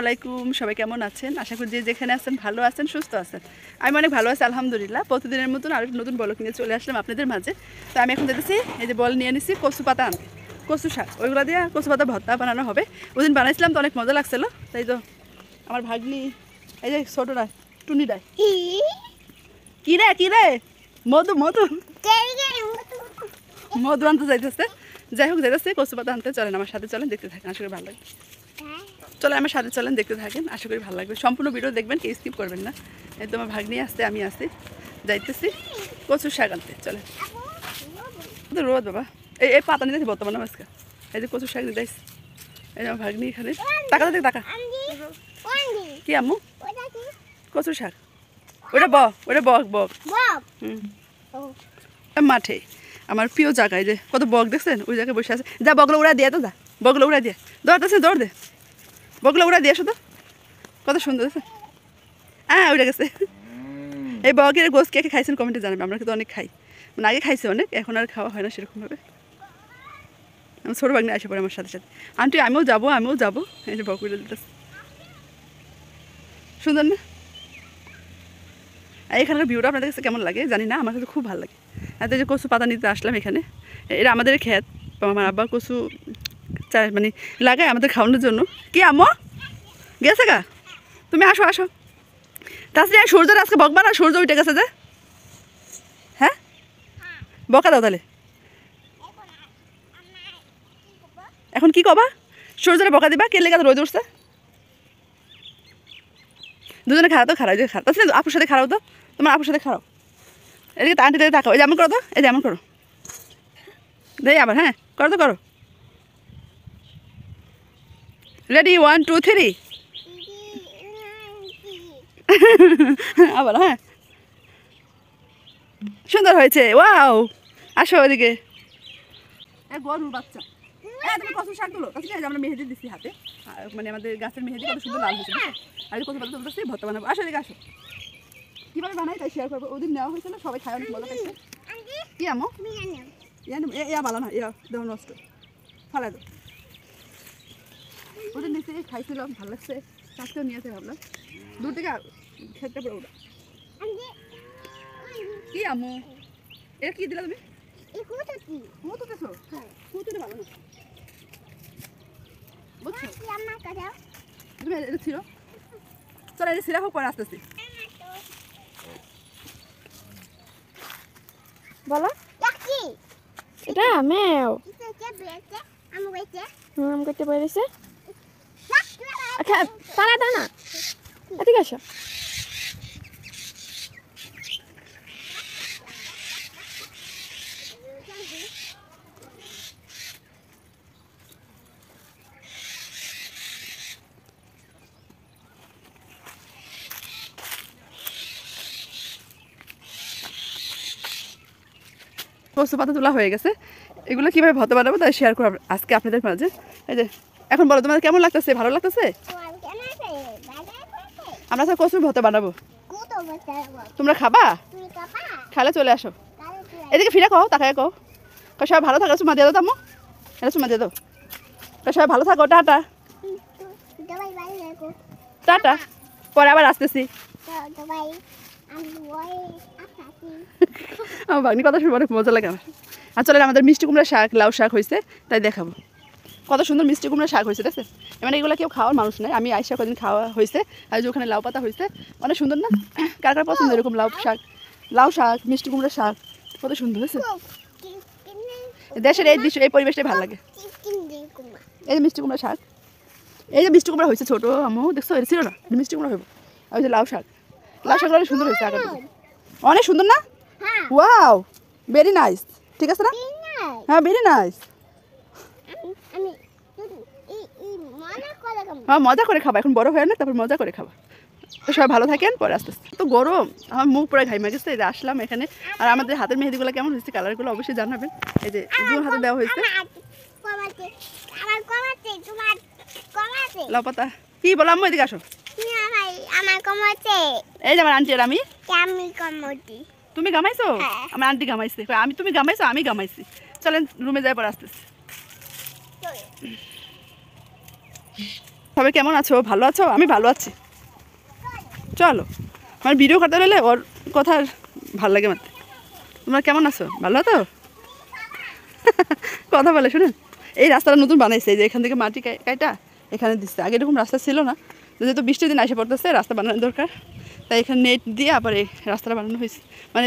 আলাইকুম, সবাই কেমন আছেন? আশা করি যে যেখানে আছেন ভালো আছেন, সুস্থ আছেন। আমি অনেক ভালো আছি আলহামদুলিল্লাহ। প্রতিদিনের মতন আরেক নতুন বল কিনে চলে আসলাম আপনাদের মাঝে। তো আমি এখন যেতেছি, এই যে বল নিয়ে নিছি কচু পাতা আনতে, কচু শাক, ওইগুলো দিয়ে কচু পাতা ভর্তা বানানো হবে। ওই দিন বানাইছিলাম তো অনেক মজা লাগছিলো, তাই তো আমার ভাগ্নি এই যে ছোটরা টুনিটাই কী রে মধু মধু মধু আনতে যাইতেছে। যাই হোক যাইতেছে কচু পাতা আনতে, চলেন আমার সাথে চলেন, দেখতে থাকেন, আশা করি ভালো লাগবে। চলে আমার সাথে চলেন, দেখতে থাকেন, আশা করি ভালো লাগবে। সম্পূর্ণ ভিডিও দেখবেন, কেউ স্কিপ করবেন না। এই তো আমার ভাগ্নি আসতে, আমি আসি, যাইতেছি কচুর শাক আনতে। চলেন, রোদ বাবা, এই পাতা নিতেছি বর্তমানে আজকে। এই যে কচুর শাক দিতে আসছি, এই যে আমার ভাগ্নি এখানে। টাকা দেখ টাকা কি আম্মু? কচুর শাক, ওটা বক বক। মাঠে আমার প্রিয় জায়গায় যে কত বক দেখছেন, ওই জায়গায় বসে আছে। যা বগলো উড়া দিয়ে, তো যা বগলো উড়া দিয়ে, দৌড়তেছে দৌড় দে, বগলো উড়া দিয়ে শুধু, কত সুন্দর দেখছে। হ্যাঁ উড়ে গেছে। এই বকের গোস কে খাইছেন কমেন্টে জানাবেন। আমরা কিন্তু অনেক খাই, মানে আগে খাইছি অনেক, এখন আর খাওয়া হয় না সেরকমভাবে। আমার ছোটো বাগনি আসে পড়ে আমার সাথে সাথে, আন্টি আমিও যাবো। এই যে বক উড়ে দিতেছে, সুন্দর না? এখানকার ভিউটা আপনাদের কাছে কেমন লাগে জানি না, আমার কাছে খুব ভালো লাগে। এত যে কচু পাতা নিতে আসলাম এখানে, এটা আমাদের ক্ষেত, আমার আব্বা কচু মানে লাগায় আমাদের খাওয়ানোর জন্য। কি আম্মু গেছে গা? তুমি আসো আসো। তাছাড়া সূর্যের আজকে বকবা না, সূর্য উঠে গেছে যে। হ্যাঁ বকা দাও তাহলে। এখন কি কবা? সূর্যের বকা দিবা? কে লেগে রোদ উঠছে? দুজনে খারাপ তো খারাপ, যে খারাপ তাছাড়া আপুর সাথে খারাপ তো, তোমার আপুর সাথে খারাপ। এদিকে আন্টি দিকে তাকাও, এই যে এমন করো তো, এই যে এমন করো দেই আবার। হ্যাঁ করো তো, করো। রেডি 1 2 3 আবার। হ্যাঁ সুন্দর হয়েছে, ওয়াও। আসো ওদিকে। গরুর বাচ্চা, তুমি কচু শাক তুলো। আমরা মেহেদি দিচ্ছি হাতে, মানে আমাদের গাছের মেহেদি কত সুন্দর লাল হয়েছে। আর কচু পাতা তুলতেছি, ভর্তা বানাবো। আসো এদিকে আসো। কীভাবে বানাই তাই শেয়ার করবো। ওদিন নেওয়া হয়েছিল, সবাই খায়, অনেক মজা পাইছে। কি আমো ইয়া ভালো না, ইয়া দেওয়া নষ্ট, ফালাই দাও। ওদের নিচে খাইছিলাম, ভালো লাগছে, কাজকেও নিয়ে আসে ভাবলাম। দূর থেকে খেতে পড়ে ওটা। কি আমু এটা কি দিলা তুমি? মুতুতেছো? মুতুতে ভালো না, বুঝছো? তুমি এটা ছিল, চলো এটা সিরা হোক, পরে আসতেছি। বলো এটা মেও আম করতে পেরেছে। আচ্ছা টানা টানা ঠিক আছে। কচু পাতা তোলা হয়ে গেছে, এগুলো কীভাবে ভর্তা বানাবো তাই শেয়ার করবো আজকে আপনাদের মাঝে। এই যে এখন বলো তোমাদের কেমন লাগতেছে? ভালো লাগতেছে? আমরা তো কচুর ভর্তা বানাবো, তোমরা খাবা? খালে চলে আসো। এদিকে ফিরে কও, তাকায় কও, সবাই ভালো থাকো। চুমা দিয়ে দাও তাম্মু, এটা চুমা দিয়ে দাও। সবাই ভালো থাকো, টাটা টাটা, পরে আবার আসতেছি। আমার বাগনি কথা শুনে অনেক মজা লাগে আমার। আর চলেন আমাদের মিষ্টি কুমড়া শাক, লাউ শাক হয়েছে, তাই দেখাবো। কত সুন্দর মিষ্টি কুমড়া শাক হয়েছে, দেখছে? মানে এগুলো কেউ খাওয়ার মানুষ নয়, আমি আইসা কদিন খাওয়া হয়েছে। আর যে ওখানে লাউ পাতা হয়েছে, অনেক সুন্দর না? কার কার পছন্দ এরকম লাউ শাক মিষ্টি কুমড়া শাক? কত সুন্দর হয়েছে। দেশের এই দৃশ্য, এই পরিবেশটাই ভালো লাগে। এই যে মিষ্টি কুমড়া শাক, এই যে মিষ্টি কুমড়া হয়েছে ছোটো আম্মু, দেখছো? এটা ছিল না, মিষ্টি কুমড়া হইব। আর ওই যে লাউ শাক অনেক সুন্দর হয়েছে, আগে অনেক সুন্দর না? ওয়াও ভেরি নাইস, ঠিক আছে না? হ্যাঁ ভেরি নাইস। হ্যাঁ মজা করে খাবা, এখন বড় হয়ে না, তারপর মজা করে খাবা। তো সবাই ভালো থাকেন, পরে আস্তে আস্তে। তো গরম, আমার মুখ পুরো ঘাইমা গেছে। এই যে আসলাম এখানে, আর আমাদের হাতের মেহেদিগুলো কেমন হয়েছে, কালারগুলো অবশ্যই জানাবেন। এই যে দুজন হাতে দেওয়া হয়েছে লাউ পাতা। কি বললাম, এদিকে আসো। এই যে আমার আন্টি আর আমি। তুমি গামাইছো? আমার আন্টি গামাইছে। তুমি গামাইছো, আমি গামাইছি। চলেন রুমে যাই, পরে আসতেছি। সবাই কেমন আছো? ভালো আছো? আমি ভালো আছি। চলো, আমার ভিডিও করতে হলে ওর কথা ভালো লাগে মাত্র। তোমরা কেমন আছো? ভালো তো? কথা বলে শুনুন। এই রাস্তাটা নতুন বানাইছে, যে এখান থেকে মাটি কাইটা এখানে দিচ্ছে। আগে এরকম রাস্তা ছিল না, যেহেতু বৃষ্টির দিন এসে পড়তেছে রাস্তা বানানোর দরকার, তাই এখানে নেট দিয়ে আবার এই রাস্তাটা বানানো হয়েছে। মানে